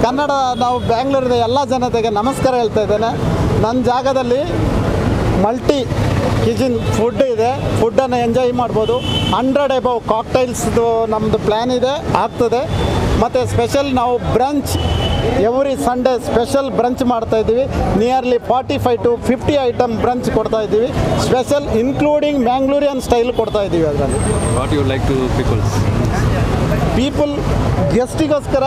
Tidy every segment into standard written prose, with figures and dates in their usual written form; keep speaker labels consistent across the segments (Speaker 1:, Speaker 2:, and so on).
Speaker 1: ಕನ್ನಡ ನಾವು ಬ್ಯಾಂಗ್ಳೂರಿನ ಎಲ್ಲ ಜನತೆಗೆ ನಮಸ್ಕಾರ ಹೇಳ್ತಾ ಇದ್ದೇನೆ. ನನ್ನ ಜಾಗದಲ್ಲಿ ಮಲ್ಟಿ ಕಿಚನ್ ಫುಡ್ ಇದೆ, ಫುಡ್ಡನ್ನು ಎಂಜಾಯ್ ಮಾಡ್ಬೋದು. 100 ಅಬೌವ್ ಕಾಕ್ಟೈಲ್ಸ್ದು ನಮ್ಮದು ಪ್ಲ್ಯಾನ್ ಇದೆ, ಆಗ್ತದೆ. ಮತ್ತು ಸ್ಪೆಷಲ್ ನಾವು brunch every Sunday special brunch ಮಾಡ್ತಾಯಿದ್ದೀವಿ. ನಿಯರ್ಲಿ 45 to 50 ಐಟಮ್ ಬ್ರಂಚ್ ಕೊಡ್ತಾಯಿದ್ದೀವಿ. ಸ್ಪೆಷಲ್ ಇನ್ಕ್ಲೂಡಿಂಗ್ ಮ್ಯಾಂಗ್ಳೂರಿಯನ್ ಸ್ಟೈಲ್ ಕೊಡ್ತಾಯಿದ್ದೀವಿ. ಅದರಲ್ಲಿ
Speaker 2: what you like to people
Speaker 1: ಗೆಸ್ಟಿಗೋಸ್ಕರ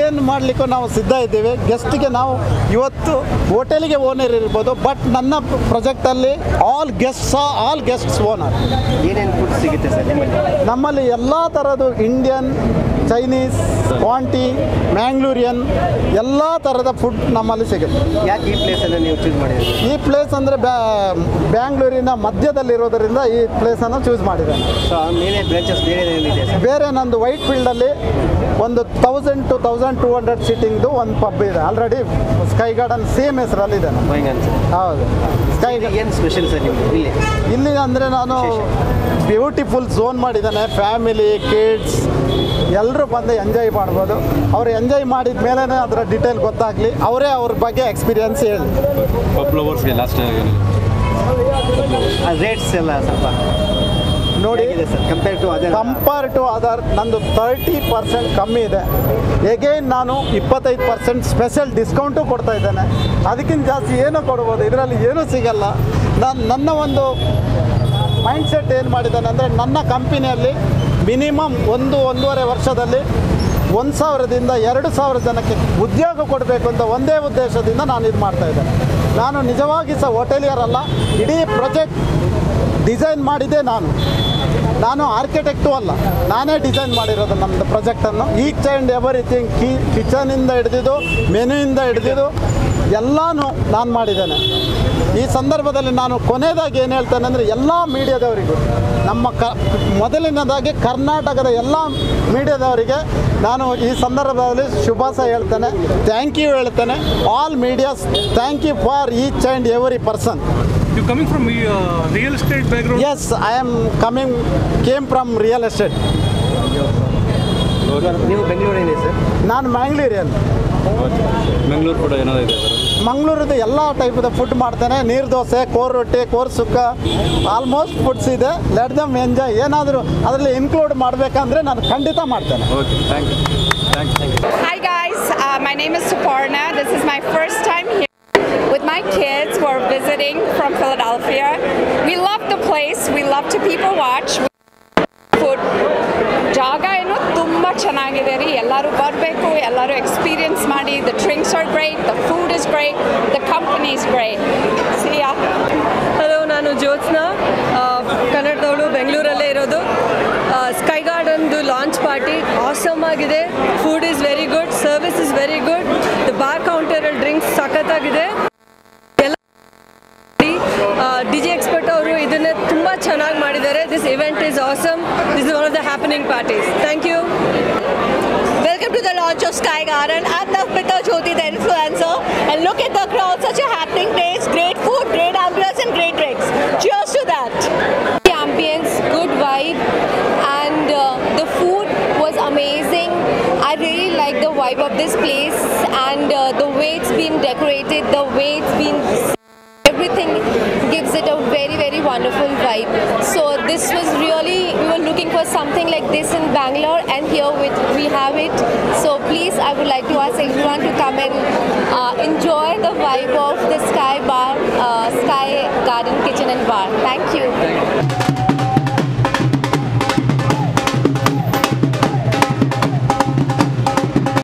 Speaker 1: ಏನು ಮಾಡಲಿಕ್ಕೂ ನಾವು ಸಿದ್ಧ ಇದ್ದೀವಿ. ಗೆಸ್ಟಿಗೆ ನಾವು ಇವತ್ತು ಹೋಟೆಲಿಗೆ ಓನರ್ ಇರ್ಬೋದು, ಬಟ್ ನನ್ನ ಪ್ರಾಜೆಕ್ಟಲ್ಲಿ ಆಲ್ ಗೆಸ್ಟ್ಸ್ ಓನರ್.
Speaker 3: ಏನೇನು ಫುಡ್ ಸಿಗುತ್ತೆ ಸರ್
Speaker 1: ನಮ್ಮಲ್ಲಿ ಎಲ್ಲ ಥರದ್ದು ಇಂಡಿಯನ್, ಚೈನೀಸ್, ಕ್ವಾಂಟಿ, ಮ್ಯಾಂಗ್ಳೂರಿಯನ್ ಎಲ್ಲ ಥರದ ಫುಡ್ ನಮ್ಮಲ್ಲಿ ಸಿಗುತ್ತೆ.
Speaker 3: ಯಾಕೆ ಈ ಪ್ಲೇಸನ್ನು ನೀವು ಚೂಸ್ ಮಾಡಿದ್ದೀರಿ?
Speaker 1: ಈ ಪ್ಲೇಸ್ ಅಂದರೆ ಬ್ಯಾಂಗ್ಳೂರಿನ ಮಧ್ಯದಲ್ಲಿರೋದರಿಂದ ಈ ಪ್ಲೇಸನ್ನು ಚೂಸ್ ಮಾಡಿದ್ದೇನೆ.
Speaker 3: ಸೊ ಬೇರೆ ಬ್ರಾಂಚಸ್ ಬೇರೆ ಏನಿದೆ ಸರ್?
Speaker 1: ಬೇರೆ ನಂದು ವೈಟ್ ಫೀಲ್ಡಲ್ಲಿ ಒಂದು 1000 to 1200 ಸೀಟಿಂಗ್ದು ಒಂದು ಪಬ್ ಇದೆ. ಆಲ್ರೆಡಿ ಸ್ಕೈ ಗಾರ್ಡನ್ ಸೇಮ್ ಹೆಸರಲ್ಲಿದೆ. ಹೌದು, ಸ್ಕೈ
Speaker 3: ಏನು ಸ್ಪೆಷಲ್ ಸರ್ ನಿಮಗೆ
Speaker 1: ಇಲ್ಲಿ ಅಂದರೆ ನಾನು ಬ್ಯೂಟಿಫುಲ್ ಝೋನ್ ಮಾಡಿದ್ದೇನೆ. ಫ್ಯಾಮಿಲಿ, ಕಿಡ್ಸ್ ಎಲ್ಲರೂ ಬಂದು ಎಂಜಾಯ್ ಮಾಡ್ಬೋದು. ಅವರು ಎಂಜಾಯ್ ಮಾಡಿದ ಮೇಲೇ ಅದರ ಡೀಟೇಲ್ ಗೊತ್ತಾಗಲಿ, ಅವರೇ ಅವ್ರ ಬಗ್ಗೆ ಎಕ್ಸ್ಪೀರಿಯನ್ಸ್ ಹೇಳಿ.
Speaker 3: ರೇಟ್ಸ್ ಎಲ್ಲ ಸ್ವಲ್ಪ
Speaker 1: ನೋಡಿ,
Speaker 3: ಸರ್
Speaker 1: ಕಂಪೇರ್ ಟು ಅದರ್ ನಂದು 30% ಕಮ್ಮಿ ಇದೆ. ಎಗೈನ್ ನಾನು 25% ಸ್ಪೆಷಲ್ ಡಿಸ್ಕೌಂಟು ಕೊಡ್ತಾ ಇದ್ದೇನೆ. ಅದಕ್ಕಿಂತ ಜಾಸ್ತಿ ಏನೂ ಕೊಡ್ಬೋದು, ಇದರಲ್ಲಿ ಏನೂ ಸಿಗಲ್ಲ. ನನ್ನ ಒಂದು ಮೈಂಡ್ಸೆಟ್ ಏನು ಮಾಡಿದ್ದಾನೆ ಅಂದರೆ, ನನ್ನ ಕಂಪನಿಯಲ್ಲಿ ಮಿನಿಮಮ್ 1-1.5 ವರ್ಷದಲ್ಲಿ 1000ದಿಂದ 2000 ಜನಕ್ಕೆ ಉದ್ಯೋಗ ಕೊಡಬೇಕು ಅಂತ ಒಂದೇ ಉದ್ದೇಶದಿಂದ ನಾನು ಇದು ಮಾಡ್ತಾಯಿದ್ದೇನೆ. ನಾನು ನಿಜವಾಗಿ ಸಹ ಹೋಟೆಲಿಯರಲ್ಲ, ಇಡೀ ಪ್ರಾಜೆಕ್ಟ್ ಡಿಸೈನ್ ಮಾಡಿದ್ದೆ ನಾನು ಆರ್ಕಿಟೆಕ್ಟು ಅಲ್ಲ, ನಾನೇ ಡಿಸೈನ್ ಮಾಡಿರೋದು ನಮ್ಮದು ಪ್ರಾಜೆಕ್ಟನ್ನು. ಈಚ್ ಆ್ಯಂಡ್ ಎವರಿಥಿಂಗ್, ಕಿಚನಿಂದ ಹಿಡಿದಿದ್ದು, ಮೆನುಯಿಂದ ಹಿಡಿದಿದ್ದು ಎಲ್ಲನೂ ನಾನು ಮಾಡಿದ್ದೇನೆ. ಈ ಸಂದರ್ಭದಲ್ಲಿ ನಾನು ಕೊನೆಯದಾಗಿ ಏನು ಹೇಳ್ತೇನೆ ಅಂದರೆ, ಎಲ್ಲ ಮೀಡಿಯಾದವರಿಗೂ, ನಮ್ಮ ಮೊದಲಿನದಾಗಿ ಕರ್ನಾಟಕದ ಎಲ್ಲ ಮೀಡಿಯಾದವರಿಗೆ ನಾನು ಈ ಸಂದರ್ಭದಲ್ಲಿ ಶುಭಾಶಯ ಹೇಳ್ತೇನೆ, ಥ್ಯಾಂಕ್ ಯು ಹೇಳ್ತೇನೆ. All medias, thank you for each and every person.
Speaker 2: You coming from real estate background?
Speaker 1: Yes, I am came from real estate.
Speaker 3: ನೀವು ಬೆಂಗಳೂರಿನ ಸರ್?
Speaker 1: ನಾನು ಮ್ಯಾಂಗ್ಳೂರಿಯನ್.
Speaker 2: ಮಂಗಳೂರು ಕೂಡ ಏನಾದರೂ ಇದೆ ಸರ್?
Speaker 1: ಮಂಗಳೂರದ್ದು ಎಲ್ಲ ಟೈಪದ ಫುಡ್ ಮಾಡ್ತೇನೆ. ನೀರು ದೋಸೆ, ಕೋರ್ ರೊಟ್ಟಿ, ಕೋರ್ ಸುಕ್ಕ, ಆಲ್ಮೋಸ್ಟ್ ಫುಡ್ಸ್ ಇದೆ. Let them enjoy. ಏನಾದರೂ ಅದರಲ್ಲಿ ಇನ್ಕ್ಲೂಡ್ ಮಾಡಬೇಕಂದ್ರೆ ನಾನು ಖಂಡಿತ ಮಾಡ್ತೇನೆ.
Speaker 2: Okay, thank you.
Speaker 4: Hi guys, my name is Suparna. This is my first time here with my kids who are visiting from Philadelphia. We love the place. We love to people watch. Food. ಜಾಗ ಏನು ತುಂಬ ಚೆನ್ನಾಗಿದೆ ರೀ. ಎಲ್ಲರೂ ಬರಬೇಕು, ಎಲ್ಲರೂ experience ಮಾಡಿ. The drinks are great, the food is great, the company is great. See ya.
Speaker 5: ಹಲೋ, ನಾನು ಜ್ಯೋತ್ಸ್ನಾ, ಕನ್ನಡದವಳು, ಬೆಂಗಳೂರಲ್ಲೇ ಇರೋದು. ಸ್ಕೈ ಗಾರ್ಡನ್ದು ಲಾಂಚ್ ಪಾರ್ಟಿ ಆಸಮ್ ಆಗಿದೆ. Food is very good, service is very good. The bar ಕೌಂಟರಲ್ಲಿ ಡ್ರಿಂಕ್ಸ್ ಸಖತ್ತಾಗಿದೆ. ಎಲ್ಲ ಡಿ ಜೆ ಎಕ್ಸ್ಪರ್ಟ್ ಅವರು ಇದನ್ನೇ ತುಂಬ ಚೆನ್ನಾಗಿ ಮಾಡಿದ್ದಾರೆ. This event is awesome. This is one of the happening parties. Thank you.
Speaker 6: Welcome to the launch of Sky Garden. I'm Navmita Jyoti, the influencer. And look at the crowd, such a happening place. Great food, great ambience and great drinks. Cheers to that.
Speaker 7: The ambience, good vibe, and the food was amazing. I really like the vibe of this place, and the way it's been decorated, the way it's been, everything gives it a very, very wonderful vibe. So this was really, we were looking for something like this in Bangalore, and here we have it. So please, I would like to ask everyone to come and enjoy the vibe of the Sky Bar, Sky Garden Kitchen and Bar. Thank you.